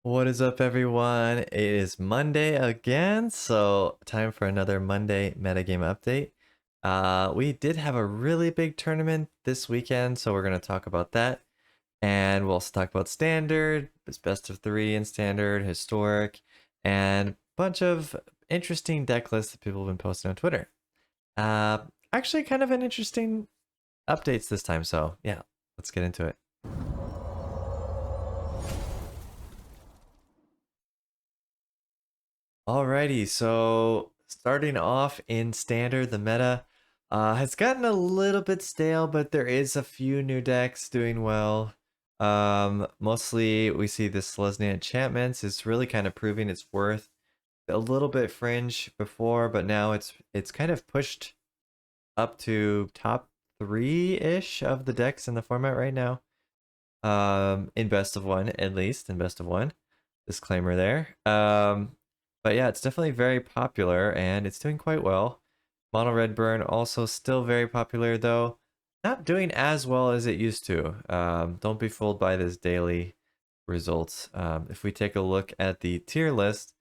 What is up, everyone? It is Monday again, so time for another Monday metagame update. We did have a really big tournament this weekend, so we're going to talk about that. And we'll also talk about standard, it's best of three in standard, historic, and a bunch of interesting deck lists that people have been posting on Twitter. Uh, Actually, kind of an interesting updates this time, so yeah, let's get into it. Alrighty, so starting off in standard, the meta has gotten a little bit stale, but there is a few new decks doing well. Mostly we see this Selesnya enchantments is really kind of proving its worth. A little bit fringe before, but now it's kind of pushed up to top three-ish of the decks in the format right now. In best of one, at least in best of one. Disclaimer there. But yeah, it's definitely very popular and it's doing quite well. Mono Red Burn also still very popular though. Not doing as well as it used to. Don't be fooled by this daily results. If we take a look at the tier list,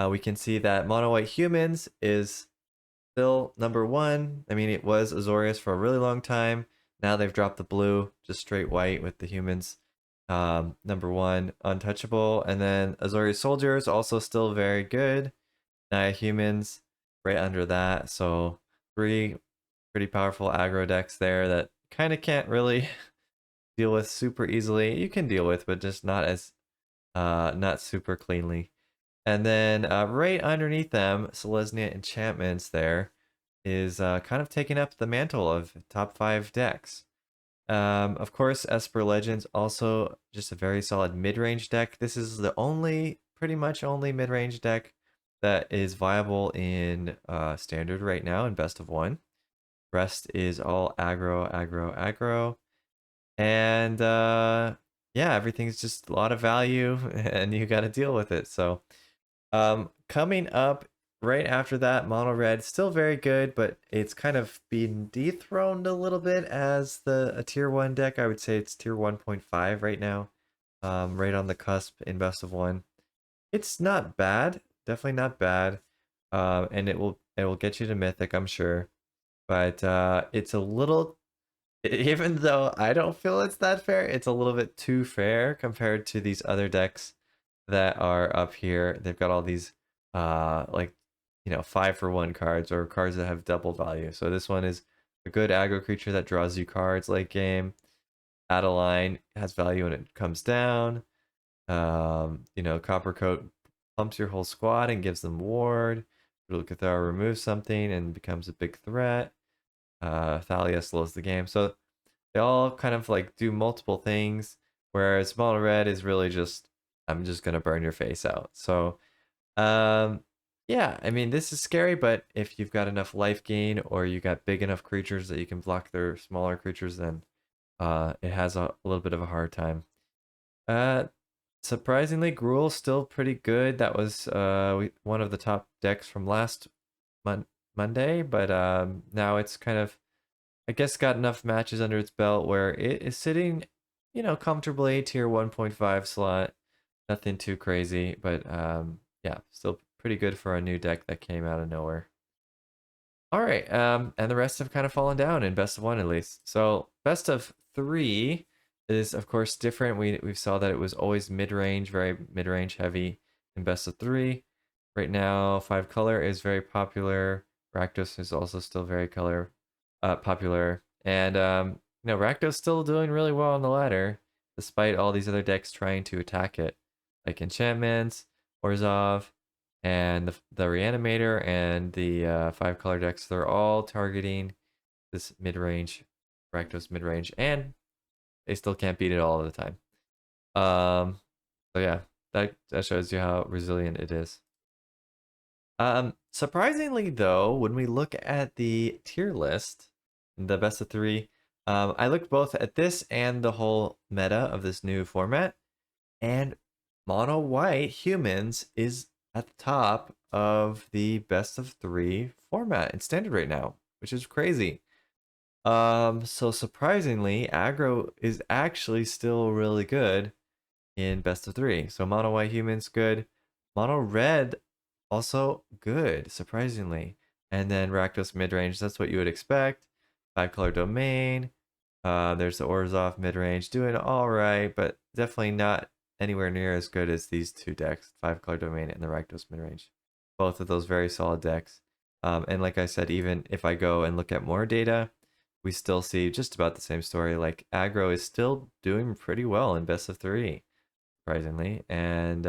we can see that Mono White Humans is still number one. I mean, it was Azorius for a really long time. Now they've dropped the blue, just straight white with the humans. Number one, Untouchable. And then Azorius Soldiers, also still very good. Naya Humans, right under that. So three pretty powerful aggro decks there that kind of can't really deal with super easily. You can deal with, but just not as, not super cleanly. And then right underneath them, Selesnya Enchantments there is kind of taking up the mantle of top 5 decks. Of course, Esper Legends also just a very solid mid-range deck. This is the pretty much only mid-range deck that is viable in Standard right now in Best of 1. Rest is all aggro, aggro, aggro. And yeah, everything's just a lot of value and you got to deal with it. So coming up right after that, Mono Red still very good, but it's kind of been dethroned a little bit as a tier 1 deck. I would say it's tier 1.5 right now. Right on the cusp in best of 1. It's not bad, definitely not bad. And it will get you to Mythic, I'm sure. But it's a little, even though I don't feel it's that fair, it's a little bit too fair compared to these other decks that are up here. They've got all these like 5-for-1 cards or cards that have double value. So this one is a good aggro creature that draws you cards late game. Adeline has value when it comes down. Copper Coat pumps your whole squad and gives them ward. Brutal Cathar removes something and becomes a big threat. Thalia slows the game. So they all kind of like do multiple things, whereas Mono Red is really just, I'm just gonna burn your face out. So yeah, I mean, this is scary, but if you've got enough life gain or you got big enough creatures that you can block their smaller creatures, then it has a little bit of a hard time. Uh, Surprisingly, Gruul's still pretty good. That was one of the top decks from last Monday, but now it's kind of, I guess, got enough matches under its belt where it is sitting, comfortably tier 1.5 slot. Nothing too crazy, but yeah, still pretty good for a new deck that came out of nowhere. All right, and the rest have kind of fallen down in best of 1 at least. So best of 3 is of course different. We saw that it was always mid-range, very mid-range heavy in best of 3. Right now, 5 color is very popular. Rakdos is also still very popular, and Rakdos still doing really well on the ladder, despite all these other decks trying to attack it, like enchantments, Orzhov, and the Reanimator and the 5-color decks. They're all targeting this mid-range, Rakdos mid-range, and they still can't beat it all of the time. So yeah, that shows you how resilient it is. Surprisingly though, when we look at the tier list, the best of 3, I looked both at this and the whole meta of this new format, and Mono White Humans is at the top of the best of 3 format in standard right now, which is crazy. So surprisingly, aggro is actually still really good. in best of 3. So mono white humans good, mono red also good, surprisingly. And then Rakdos mid-range, that's what you would expect. 5-color domain. There's the Orzhov mid-range doing all right, but definitely not anywhere near as good as these two decks, 5-color domain and the Rakdos mid-range. Both of those very solid decks. And like I said, even if I go and look at more data, we still see just about the same story. Like aggro is still doing pretty well in best of 3, surprisingly. And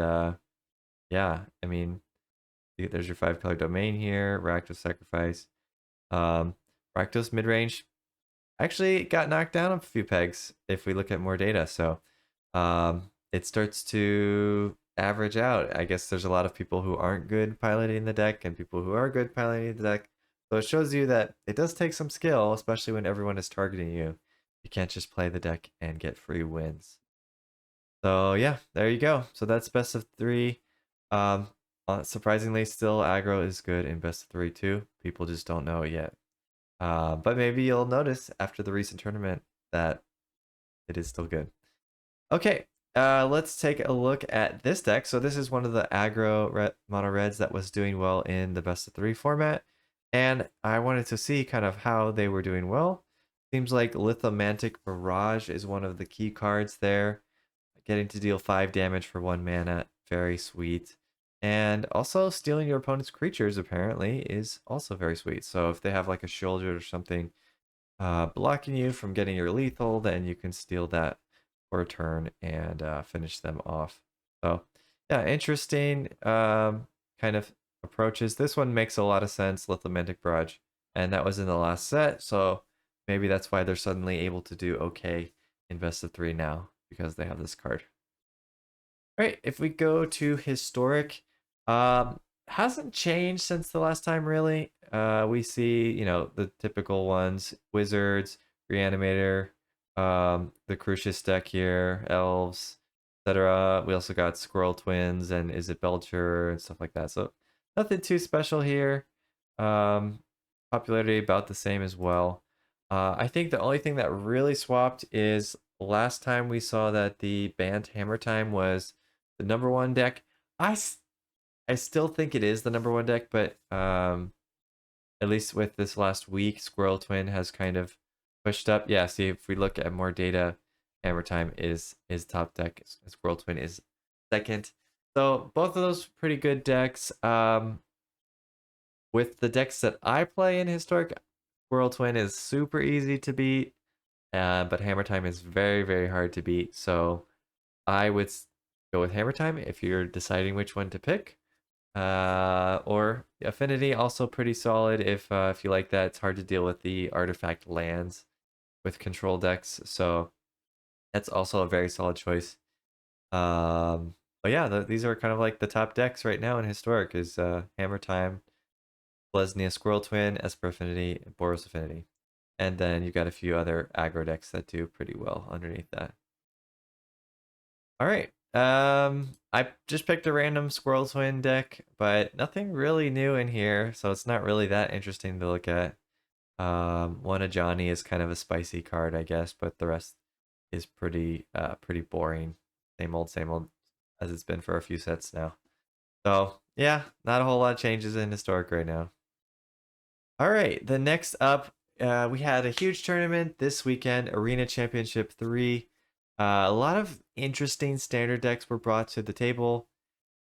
yeah, I mean, there's your 5-color domain here, Rakdos sacrifice. Rakdos mid-range actually got knocked down a few pegs if we look at more data. So it starts to average out. I guess there's a lot of people who aren't good piloting the deck and people who are good piloting the deck. So it shows you that it does take some skill, especially when everyone is targeting you. You can't just play the deck and get free wins. So yeah, there you go. So that's best of 3. Surprisingly, still aggro is good in best of 3 too. People just don't know it yet. But maybe you'll notice after the recent tournament that it is still good. Okay, let's take a look at this deck. So this is one of the aggro mono reds that was doing well in the best of 3 format. And I wanted to see kind of how they were doing well. Seems like Lithomantic Barrage is one of the key cards there. Getting to deal 5 damage for 1 mana, very sweet. And also stealing your opponent's creatures apparently is also very sweet. So if they have like a shoulder or something blocking you from getting your lethal, then you can steal that for a turn and finish them off. So yeah, interesting kind of approaches. This one makes a lot of sense, Lithomantic Barrage, and that was in the last set. So maybe that's why they're suddenly able to do okay in best of 3 now, because they have this card. All right, if we go to historic, hasn't changed since the last time really. We see, you know, the typical ones: wizards, reanimator, the Crucius deck here, elves, etc. We also got squirrel twins and is it Belcher and stuff like that. So nothing too special here. Um, Popularity about the same as well. I think the only thing that really swapped is last time we saw that the banned Hammer Time was the #1 deck. I still think it is the #1 deck, but at least with this last week, Squirrel Twin has kind of pushed up. Yeah, see if we look at more data, Hammer Time is top deck, Squirrel Twin is second. So both of those pretty good decks. With the decks that I play in Historic, Squirrel Twin is super easy to beat, but Hammer Time is very, very hard to beat. So I would go with Hammer Time if you're deciding which one to pick. Or Affinity, also pretty solid if you like that. It's hard to deal with the artifact lands with control decks, so that's also a very solid choice. But yeah, these are kind of like the top decks right now in Historic is Hammer Time, Lesnia Squirrel Twin, Esper Affinity, Boros Affinity. And then you got a few other aggro decks that do pretty well underneath that. All right. I just picked a random Squirrel Twin deck, but nothing really new in here, so it's not really that interesting to look at. One of Johnny is kind of a spicy card, I guess, but the rest is pretty boring. Same old as it's been for a few sets now. So yeah, not a whole lot of changes in Historic right now. All right, the next up, we had a huge tournament this weekend, Arena Championship 3. A lot of interesting standard decks were brought to the table,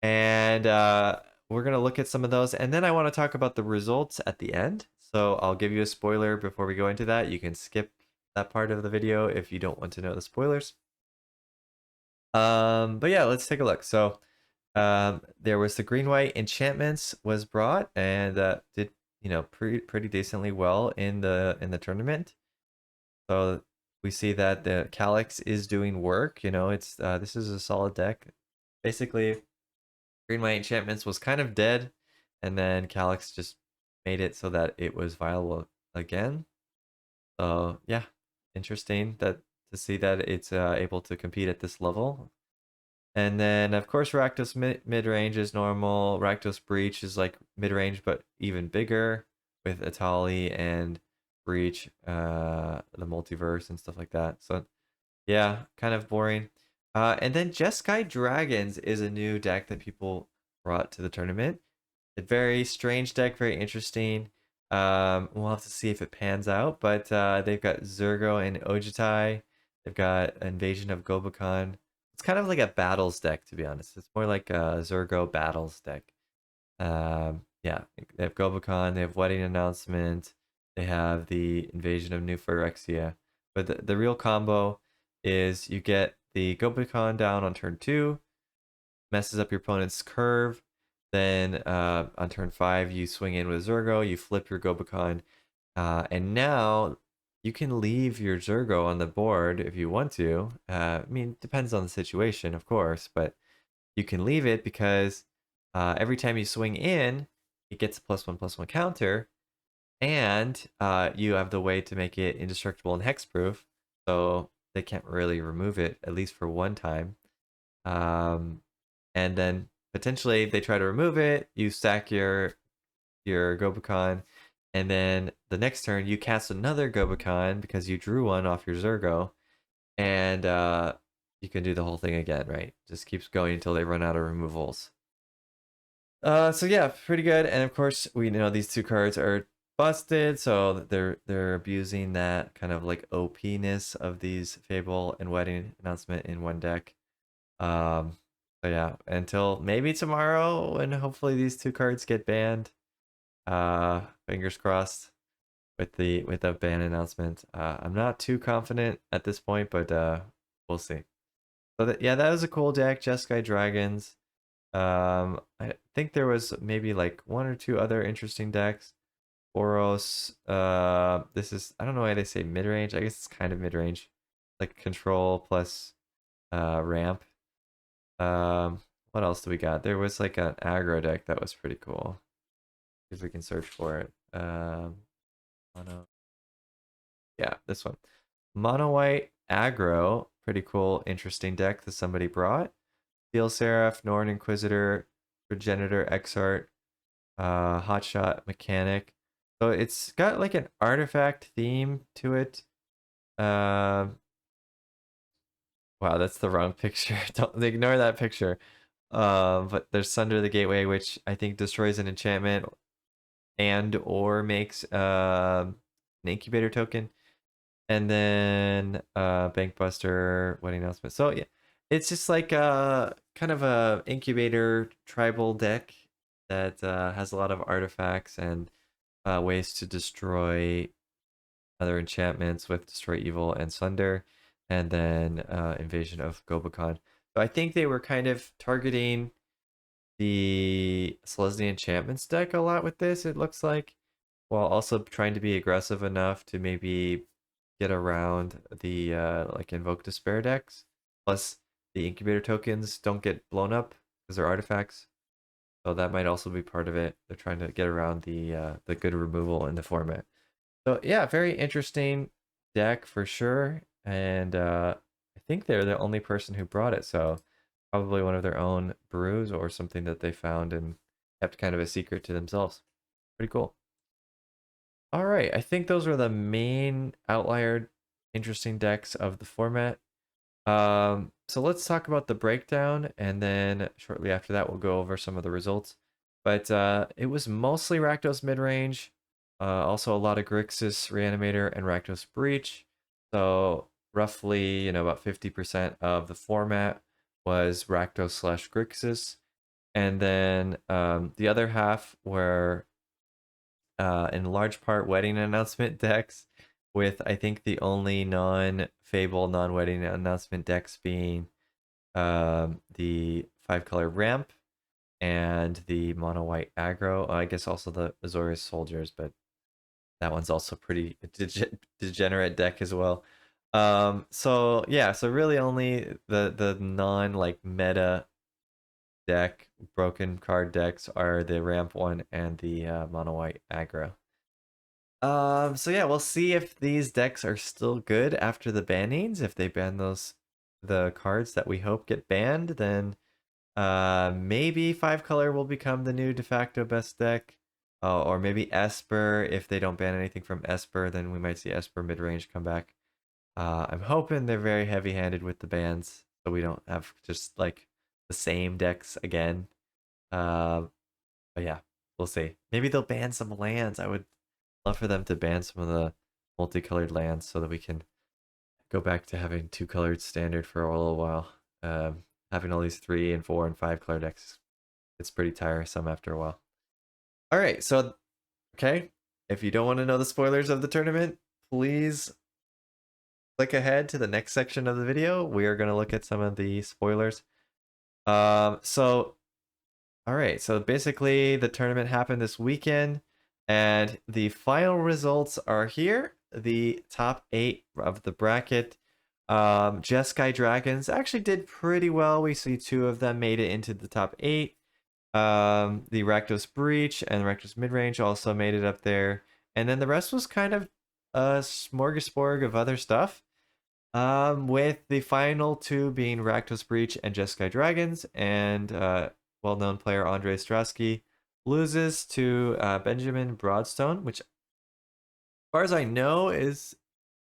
and we're going to look at some of those. And then I want to talk about the results at the end. So I'll give you a spoiler before we go into that. You can skip that part of the video if you don't want to know the spoilers. But yeah, let's take a look. So there was the green white enchantments was brought and did pretty decently well in the tournament. So we see that the Calyx is doing work. It's this is a solid deck. Basically, green white enchantments was kind of dead, and then Calyx just made it so that it was viable again. So yeah, interesting that to see that it's able to compete at this level. And then, of course, Rakdos mid-range is normal. Rakdos Breach is like mid-range, but even bigger with Atali and Breach, the multiverse and stuff like that. So, yeah, kind of boring. And then Jeskai Dragons is a new deck that people brought to the tournament. A very strange deck, very interesting. We'll have to see if it pans out, but they've got Zurgo and Ojitai. They've got Invasion of Gobakon. It's kind of like a battles deck, to be honest. It's more like a Zurgo battles deck. Yeah, they have Gobakon, they have Wedding Announcement, they have the Invasion of New Phyrexia. But the real combo is you get the Gobakon down on turn 2, messes up your opponent's curve. Then on turn 5, you swing in with Zurgo, you flip your Gobakon, and now you can leave your Zurgo on the board if you want to. I mean, depends on the situation, of course, but you can leave it because every time you swing in, it gets a +1/+1 counter, and you have the way to make it indestructible and hexproof, so they can't really remove it, at least for one time. And then potentially they try to remove it, you stack your Gobakon, and then the next turn you cast another Gobakon because you drew one off your Zurgo, and you can do the whole thing again, right? Just keeps going until they run out of removals. So yeah, pretty good. And of course, we know these two cards are busted, so they're abusing that kind of like OP-ness of these Fable and Wedding Announcement in one deck. So yeah, until maybe tomorrow when hopefully these two cards get banned. Fingers crossed with the ban announcement. I'm not too confident at this point, but we'll see. So yeah, that was a cool deck, Jeskai Dragons. I think there was maybe like one or two other interesting decks. Boros. This is, I don't know why they say mid range. I guess it's kind of mid range, like control plus ramp. What else do we got? There was like an aggro deck that was pretty cool. See if we can search for it. Mono. Yeah, this one. Mono white aggro. Pretty cool, interesting deck that somebody brought. Steel Seraph, Norn Inquisitor, Progenitor, Exart, Hotshot, Mechanic. So it's got like an artifact theme to it. Wow, that's the wrong picture. Don't ignore that picture. But there's Sunder the Gateway, which I think destroys an enchantment and or makes an incubator token. And then Bankbuster, Wedding Announcement. So yeah, it's just like a kind of a incubator tribal deck that has a lot of artifacts and ways to destroy other enchantments with Destroy Evil and Sunder, and then Invasion of Gobakon. So I think they were kind of targeting the Selesnya Enchantments deck a lot with this, it looks like, while also trying to be aggressive enough to maybe get around the like Invoke Despair decks. Plus, the Incubator tokens don't get blown up because they're artifacts. So that might also be part of it. They're trying to get around the good removal in the format. So yeah, very interesting deck for sure. And I think they're the only person who brought it. So probably one of their own brews or something that they found and kept kind of a secret to themselves. Pretty cool. All right, I think those are the main outlier interesting decks of the format. So let's talk about the breakdown, and then shortly after that, we'll go over some of the results. But it was mostly Rakdos midrange, also a lot of Grixis Reanimator and Rakdos Breach. So roughly, about 50% of the format was Rakdos slash Grixis. And then the other half were in large part Wedding Announcement decks, with I think the only non-Fable, non-Wedding Announcement decks being the 5-color Ramp and the mono white aggro. I guess also the Azorius Soldiers, but that one's also pretty degenerate deck as well. So yeah, so really only the non like meta deck broken card decks are the Ramp one and the mono white aggro. So yeah, we'll see if these decks are still good after the bannings. If they ban the cards that we hope get banned, then maybe 5-color will become the new de facto best deck. Or maybe Esper. If they don't ban anything from Esper, then we might see Esper mid-range come back. I'm hoping they're very heavy-handed with the bans. so we don't have just like the same decks again. But yeah, we'll see. Maybe they'll ban some lands. I would love for them to ban some of the multicolored lands so that we can go back to having two-colored standard for a little while. Having all these 3 and 4 and 5 color decks, it's pretty tiresome after a while. All right, so okay, if you don't want to know the spoilers of the tournament, please click ahead to the next section of the video. We are going to look at some of the spoilers. So all right, so basically the tournament happened this weekend, and the final results are here. The top 8 of the bracket. Jeskai Dragons actually did pretty well. We see 2 of them made it into the top 8. The Rakdos Breach and Rakdos Midrange also made it up there. And then the rest was kind of a smorgasbord of other stuff. With the final 2 being Rakdos Breach and Jeskai Dragons, and well-known player Andrei Strasky loses to Benjamin Broadstone, which, as far as I know, is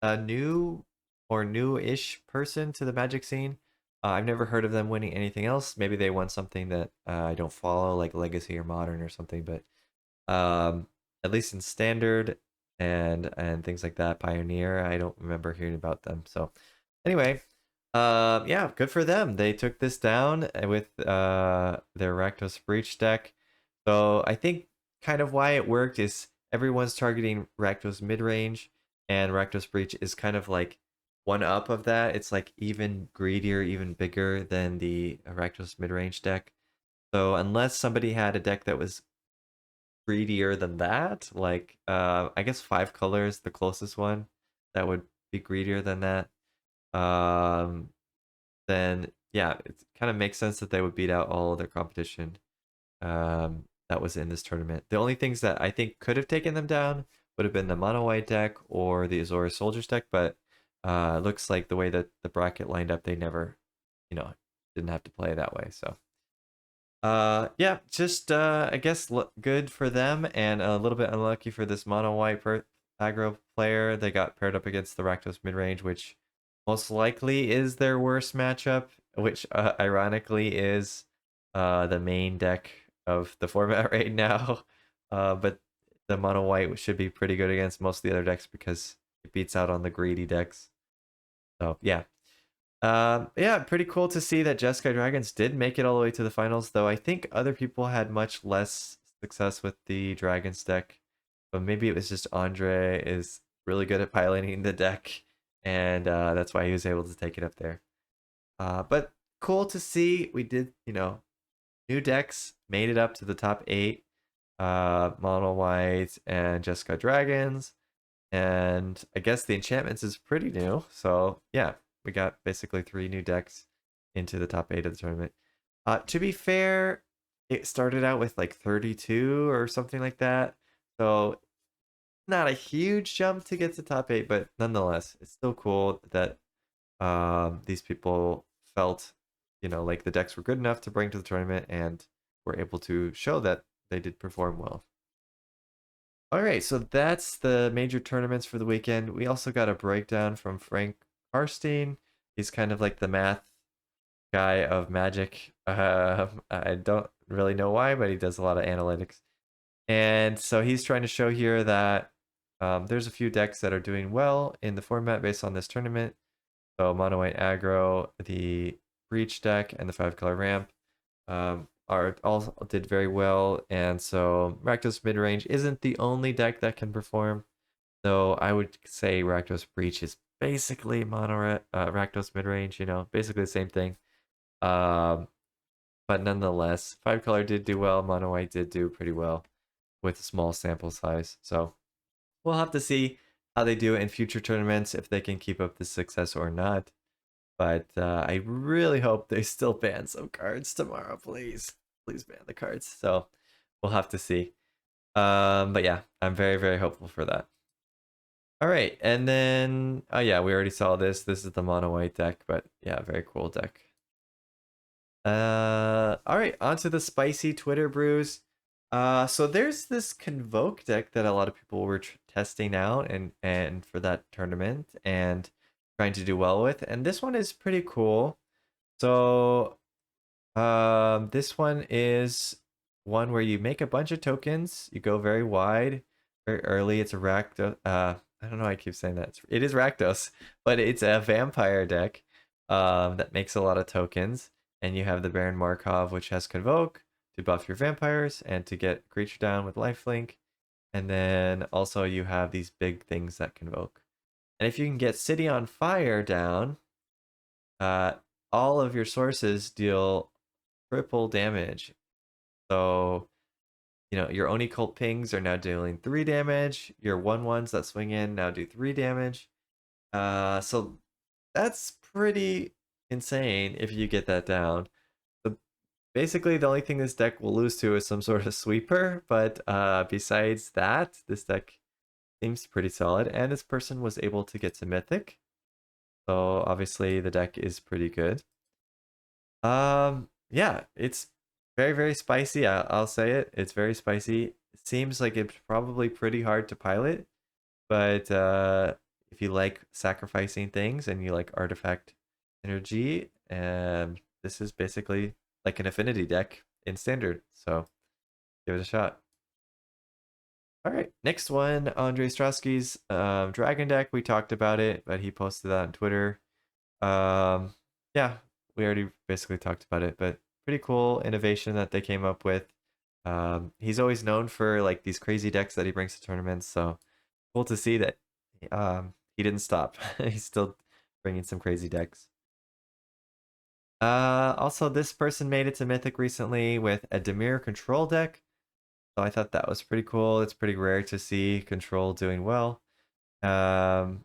a new or new-ish person to the Magic scene. I've never heard of them winning anything else. Maybe they won something that I don't follow, like Legacy or Modern or something. But at least in Standard and things like that, Pioneer, I don't remember hearing about them. So anyway, yeah, good for them. They took this down with their Rakdos Breach deck. So I think kind of why it worked is everyone's targeting Rakdos midrange, and Rakdos Breach is kind of like one up of that. It's like even greedier, even bigger than the Rakdos midrange deck. So unless somebody had a deck that was greedier than that, like I guess 5 colors, the closest one that would be greedier than that, then yeah, it kind of makes sense that they would beat out all of their competition that was in this tournament. The only things that I think could have taken them down would have been the mono white deck or the Azora Soldiers deck, but looks like the way that the bracket lined up, they never, didn't have to play that way. So yeah, just I guess good for them, and a little bit unlucky for this mono white aggro player. They got paired up against the Rakdos midrange, which most likely is their worst matchup, which ironically is the main deck of the format right now. But the mono white should be pretty good against most of the other decks because it beats out on the greedy decks. So yeah. Yeah, pretty cool to see that Jeskai Dragons did make it all the way to the finals, though I think other people had much less success with the Dragons deck. But maybe it was just Andre is really good at piloting the deck, and that's why he was able to take it up there. But cool to see we did, new decks made it up to the top 8. Mono White and Jeskai Dragons. And I guess the enchantments is pretty new. So yeah, we got basically 3 new decks into the top 8 of the tournament. To be fair, it started out with like 32 or something like that. So not a huge jump to get to top 8, but nonetheless, it's still cool that these people felt, like the decks were good enough to bring to the tournament and were able to show that they did perform well. All right, so that's the major tournaments for the weekend. We also got a breakdown from Frank Karstein. He's kind of like the math guy of Magic. I don't really know why, but he does a lot of analytics. And so he's trying to show here that there's a few decks that are doing well in the format based on this tournament. So Mono White Aggro, the Breach deck, and the 5-color ramp. Are all did very well, and so Rakdos Midrange isn't the only deck that can perform, though I would say Rakdos Breach is basically mono Rakdos Midrange, basically the same thing. But nonetheless, 5-color did do well, mono white did do pretty well with a small sample size, so we'll have to see how they do in future tournaments, if they can keep up the success or not. But I really hope they still ban some cards tomorrow, please. Please ban the cards. So we'll have to see. But yeah, I'm very, very hopeful for that. All right, and then oh yeah, we already saw this. This is the mono white deck, but yeah, very cool deck. All right, onto the spicy Twitter brews. So there's this Convoke deck that a lot of people were testing out and for that tournament and trying to do well with, and this one is pretty cool. So this one is one where you make a bunch of tokens. You go very wide, very early. It's a Rakdos. I don't know why I keep saying that. It is Rakdos, but it's a vampire deck that makes a lot of tokens. And you have the Baron Markov, which has Convoke to buff your vampires and to get creature down with lifelink. And then also you have these big things that Convoke. And if you can get City on Fire down, all of your sources deal triple damage. So, your Oni Cult pings are now dealing 3 damage. Your 1/1s that swing in now do 3 damage. So that's pretty insane if you get that down. So basically, the only thing this deck will lose to is some sort of sweeper. But besides that, this deck seems pretty solid. And this person was able to get to Mythic. So obviously, the deck is pretty good. Yeah, it's very, very spicy. I'll say it. It's very spicy. It seems like it's probably pretty hard to pilot, but if you like sacrificing things and you like artifact energy, this is basically like an affinity deck in standard. So give it a shot. All right, next one, Andre Strosky's Dragon deck. We talked about it, but he posted that on Twitter. Yeah, we already basically talked about it, but pretty cool innovation that they came up with. He's always known for like these crazy decks that he brings to tournaments, so cool to see that he didn't stop. He's still bringing some crazy decks. Also, this person made it to Mythic recently with a Dimir control deck, so I thought that was pretty cool. It's pretty rare to see control doing well. And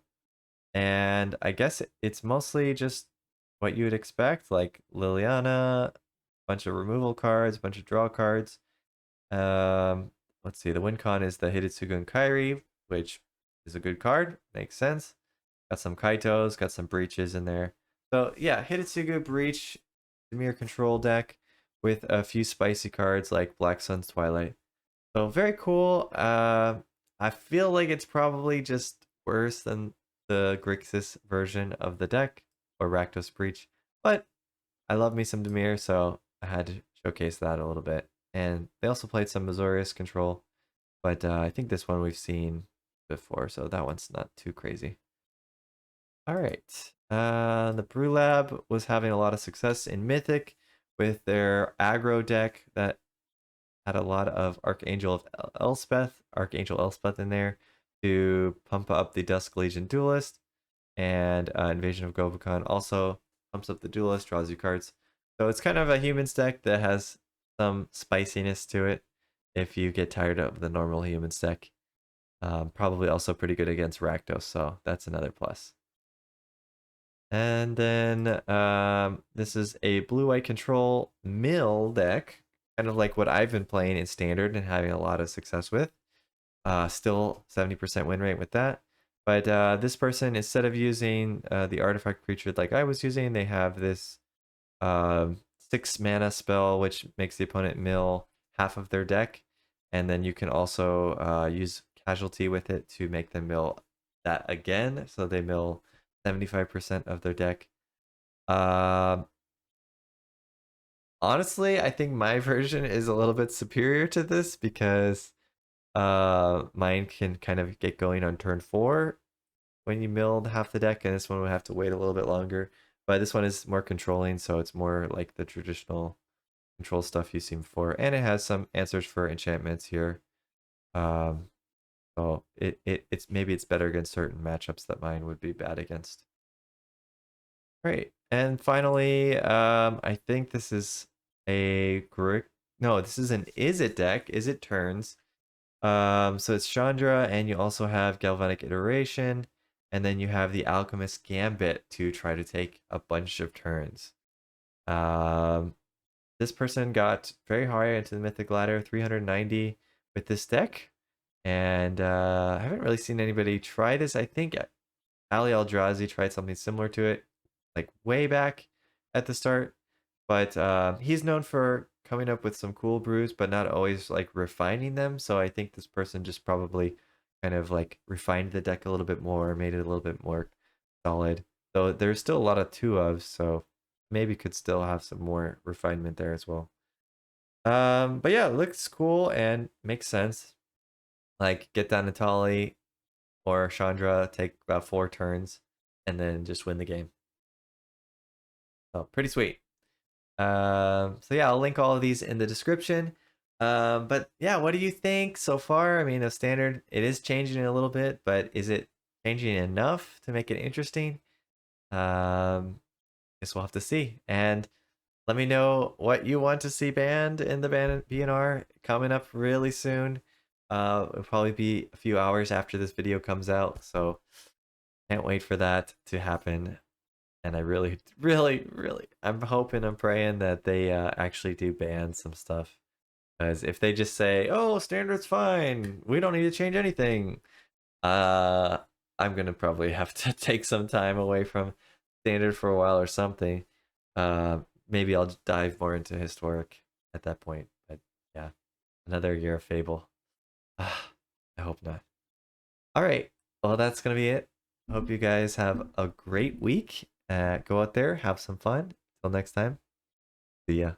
I guess it's mostly just what you would expect, like Liliana, bunch of removal cards, bunch of draw cards. Let's see, the win con is the Hidetsugu and Kairi, which is a good card, makes sense. Got some Kaitos, got some breaches in there. So yeah, Hidetsugu, Breach, Dimir control deck with a few spicy cards like Black Sun's Twilight. So very cool. I feel like it's probably just worse than the Grixis version of the deck or Rakdos Breach, but I love me some Dimir, so I had to showcase that a little bit. And they also played some Azorius control, but I think this one we've seen before, so that one's not too crazy. All right. The Brew Lab was having a lot of success in Mythic with their aggro deck that had a lot of Archangel Elspeth in there to pump up the Dusk Legion Duelist, and Invasion of Govicon also pumps up the Duelist, draws you cards. So it's kind of a humans deck that has some spiciness to it if you get tired of the normal humans deck. Probably also pretty good against Rakdos, so that's another plus. And then this is a blue-white control mill deck, kind of like what I've been playing in standard and having a lot of success with. Still 70% win rate with that. But this person, instead of using the artifact creature like I was using, they have this 6 mana spell, which makes the opponent mill half of their deck. And then you can also use casualty with it to make them mill that again. So they mill 75% of their deck. Honestly, I think my version is a little bit superior to this because mine can kind of get going on turn 4 when you milled half the deck, and this one would have to wait a little bit longer. But this one is more controlling, so it's more like the traditional control stuff you've seen before, and it has some answers for enchantments here. So it's maybe it's better against certain matchups that mine would be bad against. Great. And finally, I think this is no, this is an Is It deck. Is It turns. So it's Chandra, and you also have Galvanic Iteration, and then you have the Alchemist Gambit to try to take a bunch of turns. This person got very high into the Mythic Ladder, 390 with this deck, and I haven't really seen anybody try this. I think Ali Eldrazi tried something similar to it, like way back at the start, but he's known for coming up with some cool brews, but not always like refining them. So I think this person just probably kind of like refined the deck a little bit more, made it a little bit more solid. So there's still a lot of two ofs, so maybe could still have some more refinement there as well. But yeah, it looks cool and makes sense. Like get down Natali or Chandra, take about 4 turns, and then just win the game. So pretty sweet. So yeah, I'll link all of these in the description. But yeah, what do you think so far? I mean, a standard, it is changing a little bit, but is it changing enough to make it interesting? Guess we'll have to see. And let me know what you want to see banned in the BNR coming up really soon. It'll probably be a few hours after this video comes out, so can't wait for that to happen. And I really, really, really, I'm hoping, I'm praying that they actually do ban some stuff. Because if they just say, "Oh, standard's fine, we don't need to change anything," uh, I'm gonna probably have to take some time away from standard for a while or something. Maybe I'll dive more into historic at that point. But yeah, another year of Fable. I hope not. All right, well that's gonna be it. Hope you guys have a great week. Go out there, have some fun. Till next time. See ya.